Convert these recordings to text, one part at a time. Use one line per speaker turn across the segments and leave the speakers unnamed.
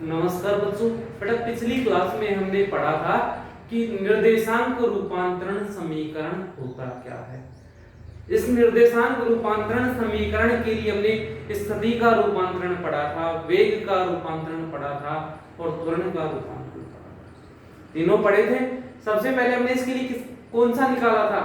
नमस्कार बच्चों। बेटा पिछली क्लास में हमने पढ़ा था कि निर्देशांक रूपांतरण समीकरण होता क्या है। इस निर्देशांक रूपांतरण समीकरण के लिए हमने स्थिति का रूपांतरण पढ़ा था, वेग का रूपांतरण पढ़ा था और त्वरण का रूपांतरण पढ़ा था। तीनों पढ़े थे। सबसे पहले हमने इसके लिए कौन सा निकाला था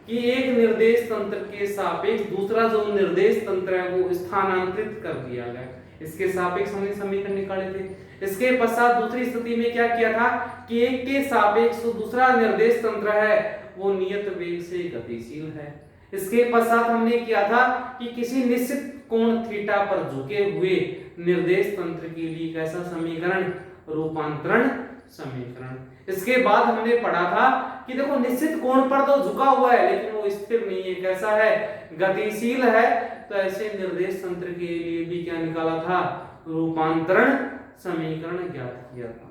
कि एक निर्देश तंत्र के सापेक्ष दूसरा जो निर्देश तंत्र है वो स्थानांतरित कर दिया गया। इसके सापेक्ष हमने समीकरण निकाले थे। इसके पश्चात दूसरी स्थिति में क्या किया था कि एक के सापेक्ष दूसरा निर्देश तंत्र है वो नियत वेग से गतिशील है। इसके पश्चात हमने किया था कि किसी निश्चित कोण थीटा पर झुके हुए निर्देश तंत्र के लिए कैसा समीकरण, रूपांतरण समीकरण। इसके बाद हमने पढ़ा था कि देखो निश्चित कोण पर तो झुका हुआ है लेकिन वो स्थिर नहीं है, कैसा है, गतिशील है। तो ऐसे निर्देश तंत्र के लिए भी क्या निकाला था, रूपांतरण समीकरण ज्ञात किया था।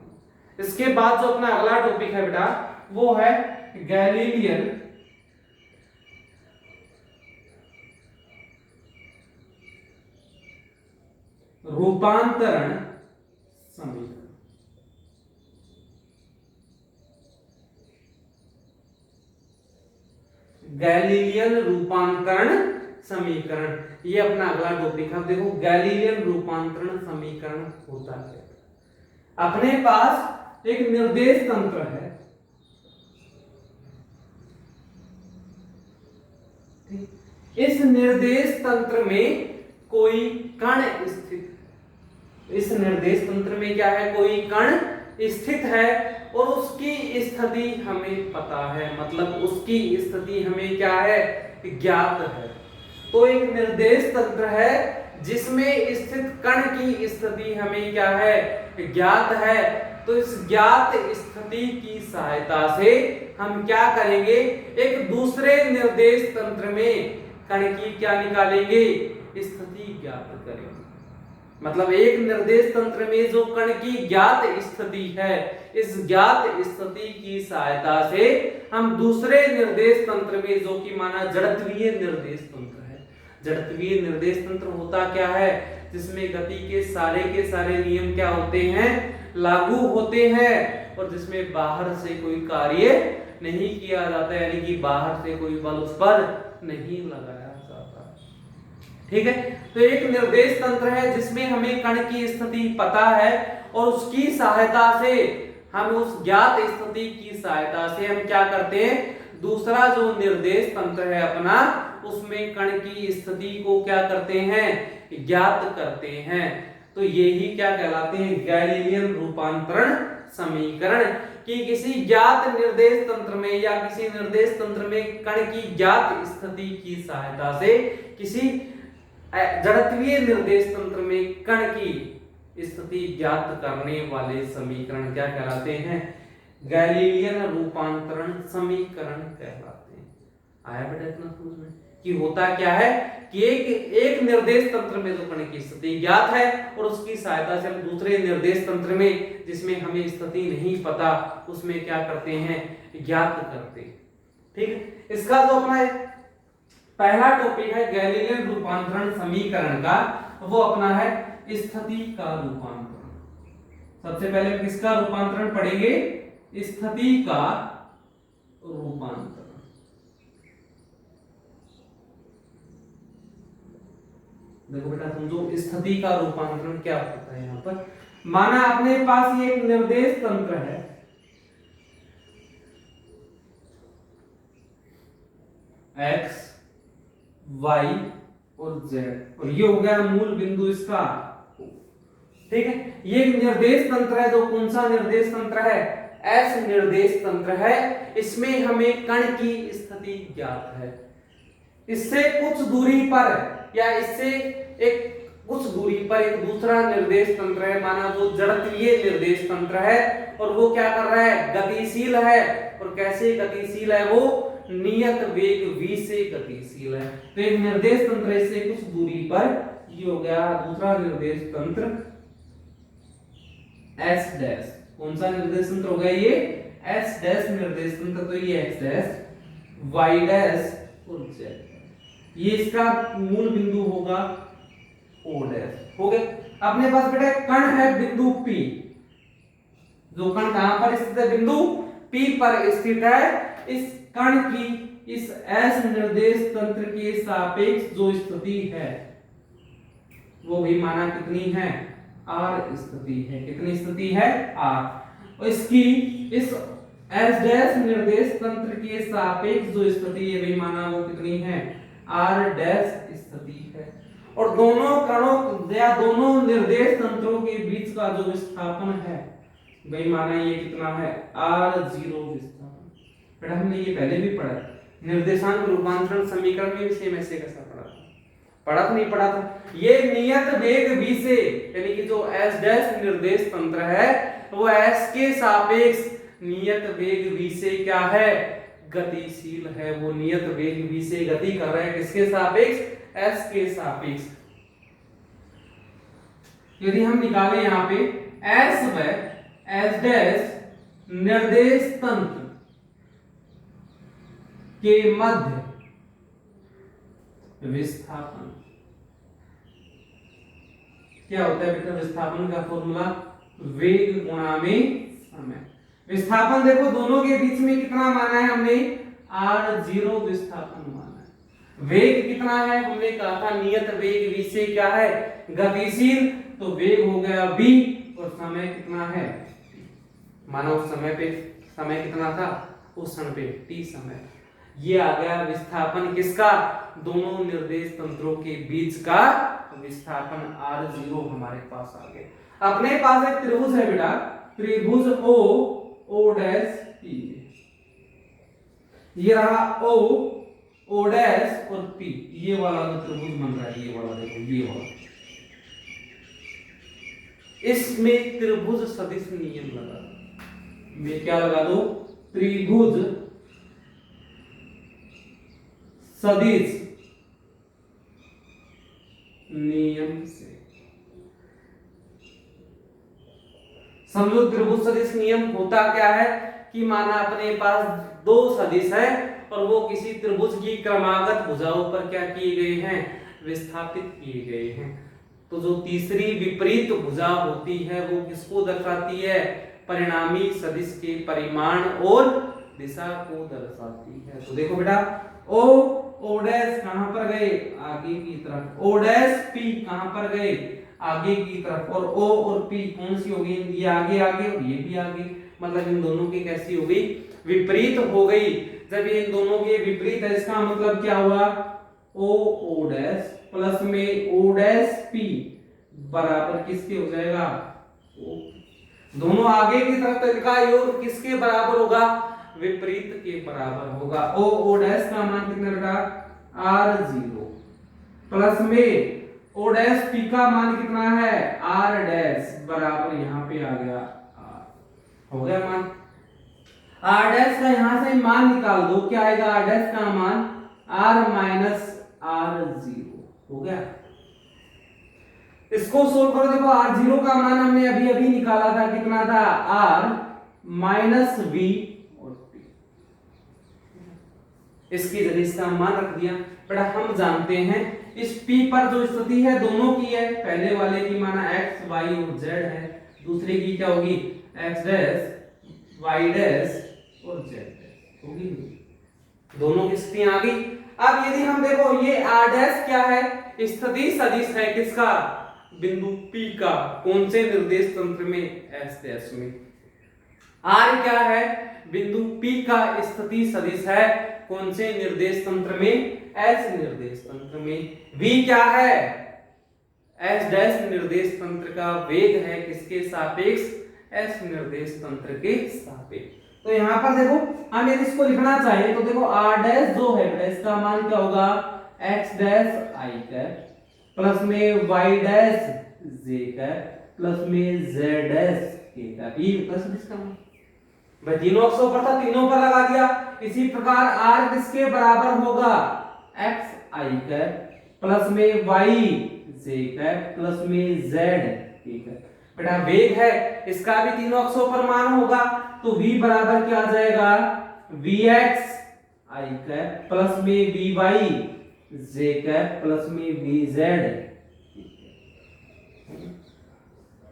इसके बाद जो अपना अगला टॉपिक है बेटा वो है गैलीलियन रूपांतरण समीकरण। गैलीलियन रूपांतरण समीकरण ये अपना अगला टॉपिक है। देखो गैलीलियन रूपांतरण समीकरण होता है, अपने पास एक निर्देश तंत्र है, इस निर्देश तंत्र में कोई कण स्थित, इस निर्देश तंत्र में क्या है, कोई कण स्थित है और उसकी स्थिति हमें पता है, मतलब उसकी स्थिति हमें क्या है, ज्ञात है। तो एक निर्देश तंत्र है जिसमें स्थित कण की स्थिति हमें क्या है, ज्ञात है। तो इस ज्ञात स्थिति की सहायता से हम क्या करेंगे, एक दूसरे निर्देश तंत्र में कण की क्या निकालेंगे, स्थिति ज्ञात करेंगे। मतलब एक निर्देश तंत्र में जो कण की ज्ञात स्थिति है, इस ज्ञात स्थिति की सहायता से हम दूसरे निर्देश तंत्र में जो कि माना जड़त्वीय निर्देश तंत्र है, जड़त्वीय निर्देश तंत्र होता क्या है, जिसमें गति के सारे नियम क्या होते हैं, लागू होते हैं और जिसमें बाहर से कोई कार्य नहीं किया जाता, यानी कि बाहर से कोई बल उस पर नहीं लगाया जाता। ठीक है। तो एक निर्देश तंत्र है जिसमें हमें कण की स्थिति पता है और उसकी सहायता से हम उस ज्ञात स्थिति की सहायता से हम क्या करते हैं, दूसरा जो निर्देश तंत्र है अपना उसमें कण की स्थिति को क्या करते हैं, ज्ञात करते हैं। तो यही क्या कहलाते हैं, गैलीलियन रूपांतरण समीकरण। कि किसी ज्ञात निर्देश तंत्र में या किसी निर्देश तंत्र में कण की ज्ञात स्थिति की सहायता से किसी जड़त्वीय निर्देश तंत्र में कण की स्थिति ज्ञात करने वाले समीकरण क्या कहलाते हैं, गैलीलियन रूपांतरण समीकरण कहलाते हैं। आया बेटा इतना समझ में कि होता क्या है कि एक निर्देश तंत्र में जो कण की स्थिति ज्ञात है और उसकी सहायता से हम दूसरे निर्देश तंत्र में जिसमें हमें स्थिति नहीं पता उसमें क्या करते हैं, ज्ञात करते हैं। ठीक है। इसका जो अपना पहला टॉपिक है गैलीलियन रूपांतरण समीकरण का, वो अपना है स्थिति का रूपांतरण। सबसे पहले किसका रूपांतरण पढ़ेंगे, स्थिति का रूपांतरण। देखो बेटा समझो स्थिति का रूपांतरण क्या होता है। यहां पर माना अपने पास ये एक निर्देश तंत्र है, x, y और z, और ये हो गया मूल बिंदु इसका। ठीक है। ये निर्देश तंत्र है, जो कौन सा निर्देश तंत्र है, S निर्देश तंत्र है। इसमें हमें कण की स्थिति ज्ञात है। इससे कुछ दूरी पर या इससे एक कुछ दूरी पर एक दूसरा निर्देश तंत्र है, माना वो जड़त्वीय निर्देश तंत्र है और वो क्या कर रहा है, गतिशील है। और कैसे गतिशील है, वो नियत वेग v से गतिशील है। तो एक निर्देश तंत्र इससे कुछ दूरी पर, ये हो गया दूसरा निर्देश तंत्र s डैश। कौन सा निर्देश तंत्र हो गया ये, s डैश निर्देश तंत्र। तो ये x डैश, y डैश और z, ये इसका मूल बिंदु होगा o डैश। हो गया। अपने पास बेटा कण है बिंदु P, जो कण कहां पर स्थित है, बिंदु P पर स्थित है। इस कण की इस S निर्देश तंत्र के सापेक्ष जो स्थिति है वो भी माना कितनी है, R स्थिति है। कितनी स्थिति है, R। और इसकी इस S डैश निर्देश तंत्र के सापेक्ष जो स्थिति है भी माना वो कितनी है, R डैश स्थिति है। और दोनों कणों या दोनों निर्देश तंत्रों के बीच का जो विस्थापन है वही माना ये कितना है, R0 विस्थापन। बेटा हमने ये पहले भी पढ़ा है, निर्देशांक रूपांतरण समीकरण में भी सेम ऐसे कैसा पढ़ा था, नहीं पढ़ा था। ये नियत वेग v से, यानी कि जो S डैश निर्देश तंत्र है वो S के सापेक्ष नियत वेग v से क्या है, गतिशील है। वो नियत वेग v से गति कर रहा है, किसके सापेक्ष, S के सापेक्ष। यदि हम निकालें यहाँ पे S व S डैश निर्देश तंत्र के मध्य विस्थापन क्या होता है बेटा, विस्थापन का फॉर्मूला वेग गुणा में समय। विस्थापन देखो दोनों के बीच में कितना माना है हमने, R0 विस्थापन माना है। वेग कितना है, हमने कहा था नियत वेग v से क्या है, गतिशील, तो वेग हो गया v और समय कितना है, माना उस समय पे समय कितना था, उस क्षण पे t समय। ये आ गया विस्थापन किसका, दोनों निर्देश तंत्रों के बीच का विस्थापन R0 हमारे पास आ गया। अपने पास एक त्रिभुज है बेटा, त्रिभुज O डैश P, ये रहा O डैश और P, ये वाला जो त्रिभुज बन रहा है, ये वाला देखो, ये वाला, इसमें त्रिभुज सदिश नियम लगा दो। मैं क्या लगा दो, त्रिभुज सदिश नियम से। समझो त्रिभुज सदिश नियम होता क्या है कि माना अपने पास दो सदिश है और वो किसी त्रिभुज की क्रमागत भुजाओं पर क्या किए गए हैं, विस्थापित किए गए हैं। तो जो तीसरी विपरीत भुजा होती है वो किसको दर्शाती है, परिणामी सदिश के परिमाण और दिशा को दर्शाती है। तो देखो बेटा O डैश कहां पर गए, आगे की तरफ, O डैश P कहां पर गए, आगे की तरफ, और O और P कौन सी होगी, ये आगे आगे और ये भी आगे, मतलब इन दोनों की कैसी हो गई, विपरीत हो गई। जब ये इन दोनों के विपरीत है इसका मतलब क्या हुआ, O डैश प्लस में O डैश P बराबर किसके हो जाएगा, दोनों आगे की तरफ इनका योग किसके बराबर होगा, विपरीत के बराबर होगा। O डैश का मान कितना बेटा, R0 प्लस में O डैश P का मान कितना है, R डैश बराबर यहाँ पे आ गया R, हो गया मान। R डैश का यहाँ से मान निकाल दो, क्या आएगा R डैश का मान, R माइनस R0, हो गया। इसको सोल्व करो, देखो R0 का मान हमने अभी अभी निकाला था, कितना था, R माइनस V और P, इसकी जगह इसका मान रख दिया। बेटा हम जानते हैं इस P पर जो स्थिति है दोनों की है, पहले वाले की माना x y और z है, दूसरे की क्या होगी, x डैश y डैश और z डैश होगी, दोनों की स्थितियां आ गई। अब यदि हम देखो ये r डैश क्या है, स्थिति सदिश है किसका, बिंदु P का, कौन से निर्देश तंत्र में, S डैश में। R क्या है, बिंदु P का स्थिति सदिश है, कौन से निर्देश तंत्र में, S निर्देश तंत्र में। V क्या है, S डैश निर्देश तंत्र का वेग है किसके सापेक्ष, S निर्देश तंत्र के सापेक्ष। तो यहाँ पर देखो हम यदि इसको लिखना चाहें तो देखो R डैश जो है इसका मान क्या होगा, x dash I cap plus में y dash j cap plus में z डैश k कैप, ये प्लस इसका मान भाई तीनों अक्षों पर था, तीनों पर लगा दिया। इसी प्रकार r किसके बराबर होगा, x I कैप प्लस में y j कैप प्लस में z k कैप। बेटा वेग है, इसका भी तीनों अक्षों पर मान होगा, तो v बराबर क्या आ जाएगा, vx I कैप प्लस में vy j कैप प्लस में vz।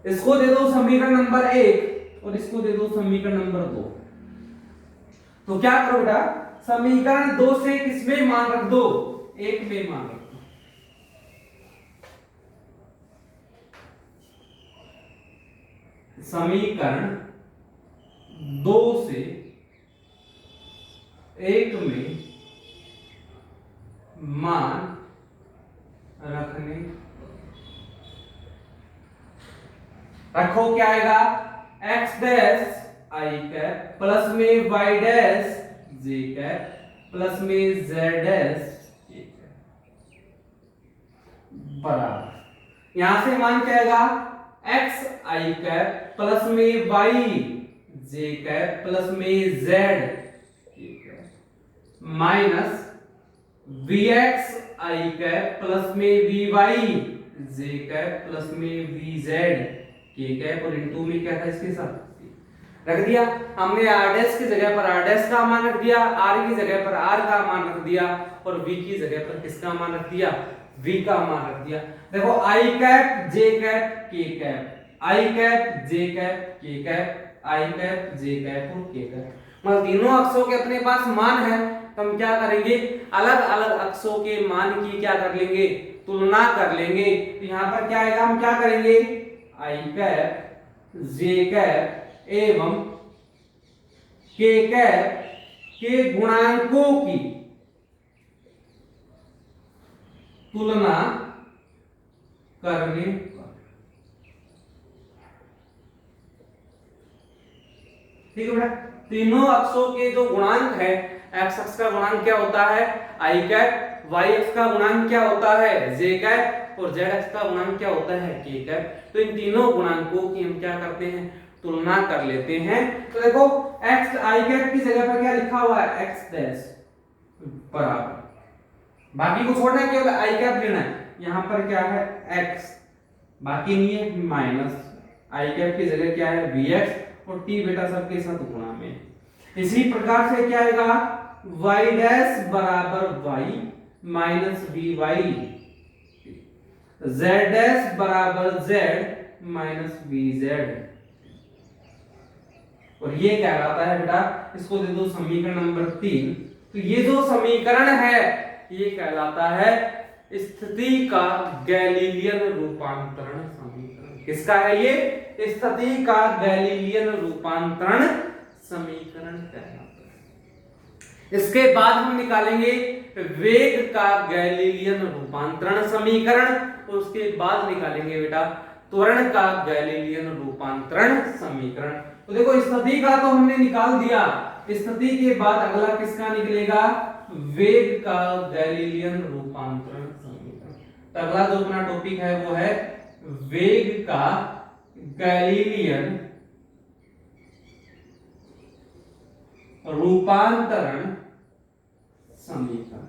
इसको दे दो समीकरण नंबर 1 और इसको दे दो समीकरण नंबर 2। तो क्या करो बेटा, समीकरण 2 से किसमें मान रख दो, 1 में मान रख दो। समीकरण 2 से 1 में मान रखने रखो, क्या आएगा, x dash i cap plus में y dash j cap plus में z डैश k कैप बराबर, यहां से मान क्या आएगा, x i कैप प्लस में y j कैप प्लस में z k cap minus vx i cap plus में vy j कैप प्लस में vz k कैप और इनटू में क्या था इसके साथ रख दिया हमने, r डैश की जगह पर r डैश का मान रख दिया, r की जगह पर r का मान रख दिया और v की जगह पर किसका मान रख दिया, v का मान रख दिया। देखो i cap j cap k cap, i cap j cap k cap, i cap j cap और k कैप, मतलब तीनों अक्षों के अपने पास मान है, तो हम क्या करेंगे, अलग अलग अक्षों के मान की क्या कर लेंगे, तुलना कर लेंगे। तो यहाँ पर क्या आएगा, हम क्या करेंगे, i कैप j कैप एवं k कैप के गुणांकों की तुलना करने पर, ठीक है बेटा, तीनों अक्षों के जो गुणांक है, x अक्ष का गुणांक क्या होता है i कैप, y अक्ष का गुणांक क्या होता है j कैप और z अक्ष का गुणांक क्या होता है k कैप। तो इन तीनों गुणांकों की हम क्या करते हैं, तुलना कर लेते हैं। तो देखो x i कैप की जगह पर क्या लिखा हुआ है, x डैश बराबर, बाकी को छोड़ना है, केवल i कैप लेना है, यहाँ पर क्या है x, बाकी नहीं है, माइनस i कैप की जगह क्या है vx और t बेटा सबके साथ गुणा में। इसी प्रकार से क्या आएगा, y डैश बराबर y minus vy, z dash बराबर z माइनस vz, और ये क्या कहलाता है बेटा, इसको दे दो समीकरण नंबर 3। तो ये जो समीकरण है ये कहलाता है स्थिति का गैलीलियन रूपांतरण समीकरण। किसका है ये, स्थिति का गैलीलियन रूपांतरण समीकरण कहलाता है। इसके बाद हम निकालेंगे वेग का गैलीलियन रूपांतरण समीकरण और उसके बाद निकालेंगे बेटा त्वरण का गैलीलियन रूपांतरण समीकरण। तो देखो स्थिति का तो हमने निकाल दिया, स्थिति के बाद अगला किसका निकलेगा, वेग का गैलीलियन रूपांतरण समीकरण। तो अगला जो अपना टॉपिक है वो है वेग का गैलीलियन रूपांतरण समीकरण।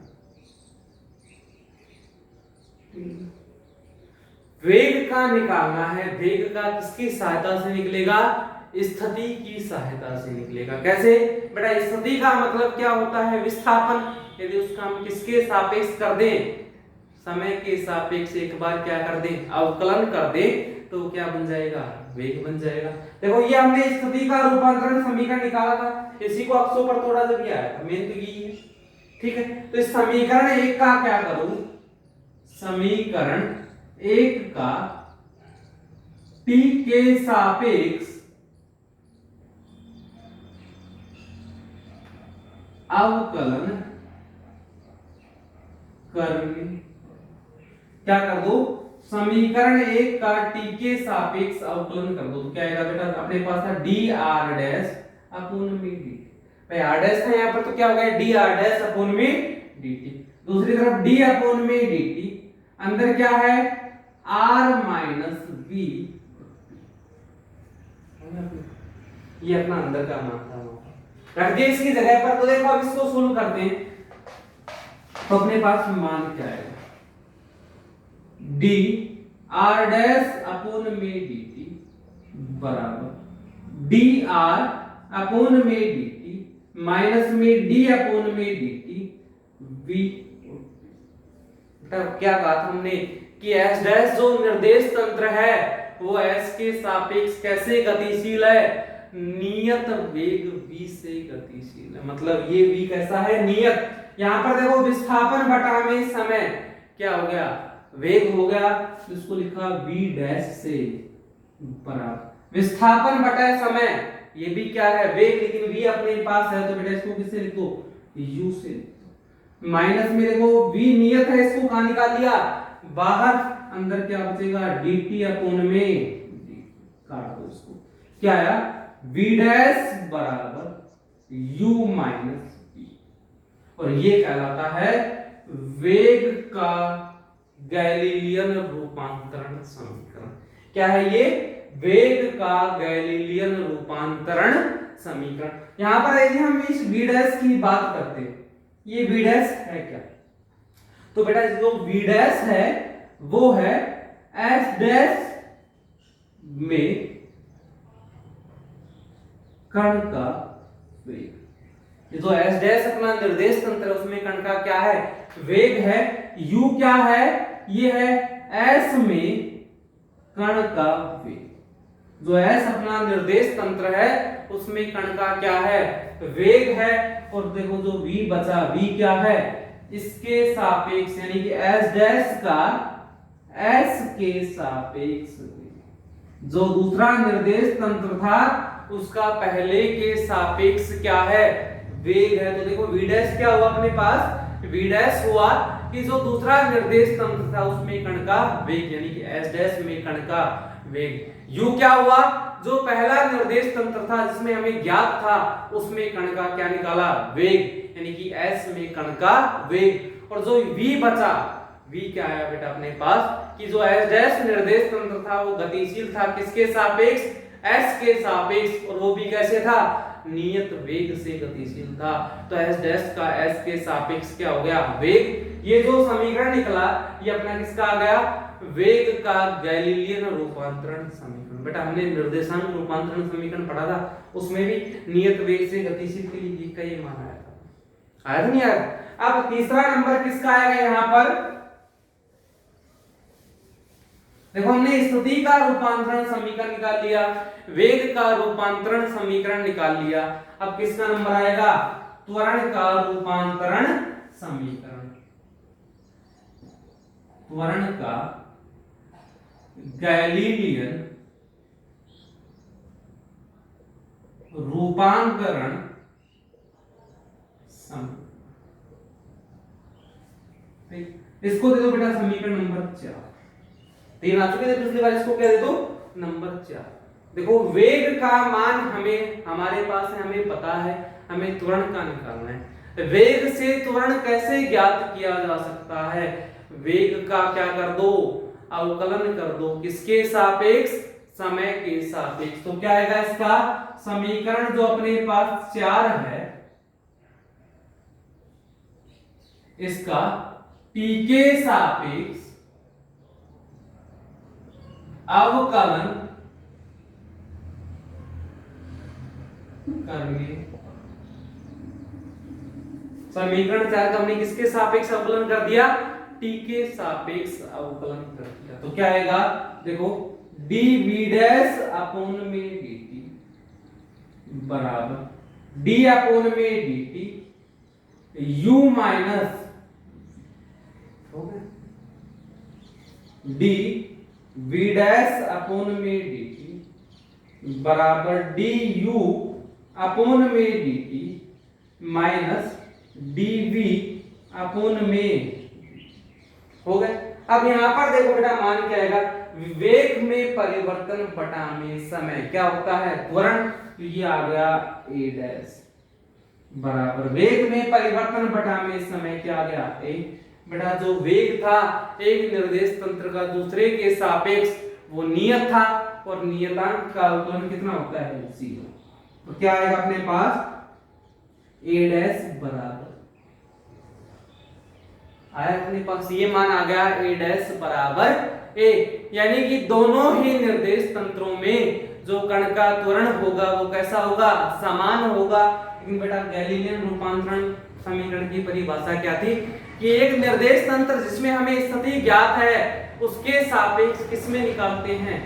वेग का निकालना है, वेग का किसकी सहायता से निकलेगा, स्थिति की सहायता से निकलेगा। कैसे बेटा, स्थिति का मतलब क्या होता है, विस्थापन। यदि उसका हम किसके सापेक्ष कर दें, समय के सापेक्ष एक बार क्या कर दें, अवकलन कर दें, तो क्या बन जाएगा, वेग बन जाएगा। देखो ये हमने स्थिति का रूपांतरण समीकरण निकाला था, इसी को अक्षों पर थोड़ा सा किया है, मेन तो यही है, ठीक है। तो इस समीकरण 1 का क्या करूं, समीकरण 1 का t के सापेक्ष अवकलन करने, क्या कर दो, समीकरण 1 का t के सापेक्ष अवकलन कर दो। तो क्या आएगा बेटा, अपने पास था dr डैश अपॉन में dt, भाई r डैश है यहां पर, तो क्या हो गया dr डैश अपॉन में dt। दूसरी तरफ d अपॉन में dt, अंदर क्या है r माइनस v, ये अपना अंदर का मान था, रख दिया इसकी जगह पर। तो देखो अब इसको सोल्व करते हैं, तो अपने पास मान क्या है, d r डैश अपॉन में dt बराबर dr अपॉन में dt माइनस में d अपॉन में dt v। क्या कहा था हमने, कि एस डैश जो निर्देश तंत्र है वो एस के सापेक्ष कैसे गतिशील है, नियत वेग v से गतिशील है। मतलब ये v कैसा है, नियत। यहां पर देखो विस्थापन बटा में समय क्या हो गया, वेग हो गया, इसको लिखा v डैश से बराबर विस्थापन बटा समय, ये भी क्या है, वेग, लेकिन v अपने पास है तो बेटा इसको किससे लिखो, u से लिखो। माइनस में देखो v नियत है, इसको कहां निकाल लिया, बाहर, अंदर क्या बचेगा dt अपॉन में, काट दो इसको, क्या आया v डैश बराबर u माइनस v, और ये कहलाता है वेग का गैलीलियन रूपांतरण समीकरण। क्या है ये, वेग का गैलीलियन रूपांतरण समीकरण। यहां पर यदि हम इस v डैश की बात करते हैं, ये v डैश है क्या, तो बेटा जो v डैश है वो है s डैश में कण का वेग। ये जो s डैश अपना निर्देश तंत्र है उसमें कण का क्या है, वेग है। u क्या है, ये है s में कण का वेग। जो s अपना निर्देश तंत्र है उसमें कण का क्या है, वेग है। और देखो जो v बचा, v क्या है, इसके सापेक्ष, यानी कि s डैश का s के सापेक्ष जो दूसरा निर्देश तंत्र था उसका पहले के सापेक्ष क्या है, वेग है। तो देखो v डैश क्या हुआ अपने पास, v डैश हुआ कि जो दूसरा निर्देश तंत्र था उसमें कण का वेग, यानी कि s डैश में कण का वेग। u क्या हुआ, जो पहला निर्देश तंत्र था जिसमें हमें ज्ञात था उसमें कण का क्या निकाला, वेग, यानी कि s में कण का वेग। और जो v बचा, v क्या आया बेटा अपने पास कि जो s डैश निर्देश तंत्र था वो गतिशील था किसके सापेक्ष, s के सापेक्ष, और वो भी कैसे था, नियत वेग से गतिशील था। तो s डैश का s के सापेक्ष क्या हो गया, वेग। ये जो समीकरण निकला ये अपना किसका आ गया, वेग का गैलीलियन रूपांतरण समीकरण। बेटा हमने निर्देशांक रूपांतरण समीकरण पढ़ा था, उसमें भी नियत वेग से गतिशील के लिए v का ये मान आया था, आया था नहीं यार। अब तीसरा नंबर किसका आएगा यहां पर, देखो हमने स्थिति का रूपांतरण समीकरण निकाल लिया, वेग का रूपांतरण समीकरण निकाल लिया। अब किसका नंबर आएगा, त्वरण का रूपांतरण समीकरण। त्वरण का गैलीलियन रूपांतरण समीकरण, इसको दे दो बेटा समीकरण नंबर 4। 3 आ चुके थे पिछली बार, इसको क्या दे दो, नंबर 4। देखो वेग का मान हमें हमारे पास है, हमें पता है, हमें त्वरण का निकालना है। वेग से त्वरण कैसे ज्ञात किया जा सकता है, वेग का क्या कर दो, अवकलन कर दो, किसके सापेक्ष, समय के सापेक्ष। तो क्या आएगा इसका समीकरण जो अपने पास 4 है, इसका t के सापेक्ष अवकलन करने, समीकरण 4 का हमने किसके सापेक्ष अवकलन कर दिया, t के सापेक्ष अवकलन कर दिया। तो क्या आएगा, देखो dv डैश अपॉन में dt बराबर d अपॉन में dt u minus d v dash upon में dt बराबर du अपॉन में dt माइनस dv अपॉन में, हो गए। अब यहां पर देखो बेटा मान क्या आएगा, वेग में परिवर्तन बटा में समय क्या होता है, त्वरण। तो ये आ गया a डैश बराबर वेग में परिवर्तन बटा में समय क्या आ गया, a। बेटा जो वेग था एक निर्देश तंत्र का दूसरे के सापेक्ष वो नियत था, और नियतांक का अवकलन कितना होता है, 0। तो क्या आएगा अपने पास, a डैश बराबर आया अपने पास, ये मान आ गया a डैश बराबर a। यानी कि दोनों ही निर्देश तंत्रों में जो कण का त्वरण होगा वो कैसा होगा, समान होगा। लेकिन बेटा गैलीलियन रूपांतरण समीकरण की परिभाषा क्या थी कि एक निर्देश तंत्र जिसमें हमें स्थिति ज्ञात है उसके सापेक्ष किसमें निकालते हैं,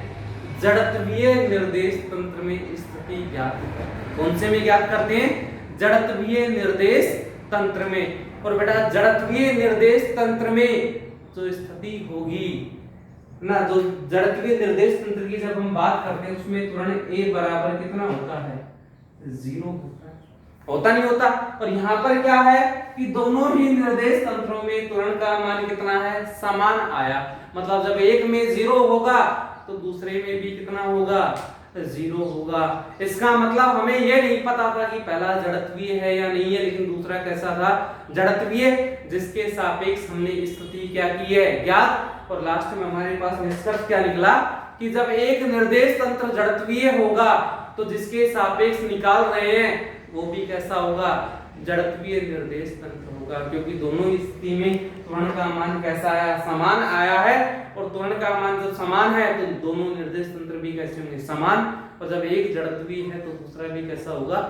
जड़त्वीय निर्देश तंत्र में स्थिति ज्ञात है। कौन से में ज्ञात करते हैं, जड़त्वीय निर्देश तंत्र में। और बेटा जड़त्वीय निर्देश तंत्र में जो स्थिति होगी ना, जो जड़त्वीय निर्देश तंत्र की जब हम बात करते हैं उसमें त्वरण A बराबर कितना होता है, 0 होता नहीं होता। और यहाँ पर क्या है कि दोनों ही निर्देश तंत्रों में त्वरण का मान कितना है, समान आया। मतलब जब एक में 0 होगा तो दूसरे में भी कितना होगा, 0 होगा। इसका मतलब हमें यह नहीं पता था कि पहला जड़त्वीय है या नहीं है, लेकिन दूसरा कैसा था, जड़त्वीय, जिसके सापेक्ष हमने स्थिति क्या की है, ज्ञात। और लास्ट में हमारे पास निष्कर्ष क्या निकला कि जब एक निर्देश तंत्र जड़त्वीय होगा तो जिसके सापेक्ष निकाल रहे हैं वो भी कैसा होगा, जड़त्वीय निर्देश तंत्र होगा, क्योंकि दोनों स्थिति में त्वरण का मान कैसा आया, समान आया है। और त्वरण का मान जब समान है तो दोनों निर्देश तंत्र भी कैसे होंगे, समान। और जब एक जड़त्वीय है तो दूसरा भी कैसा होगा,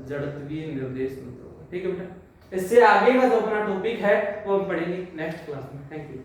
जड़त्वीय निर्देश तंत्र होगा। ठीक है बेटा, इससे आगे का जो अपना टॉपिक है वो हम पढ़ेंगे नेक्स्ट क्लास में। Thank you.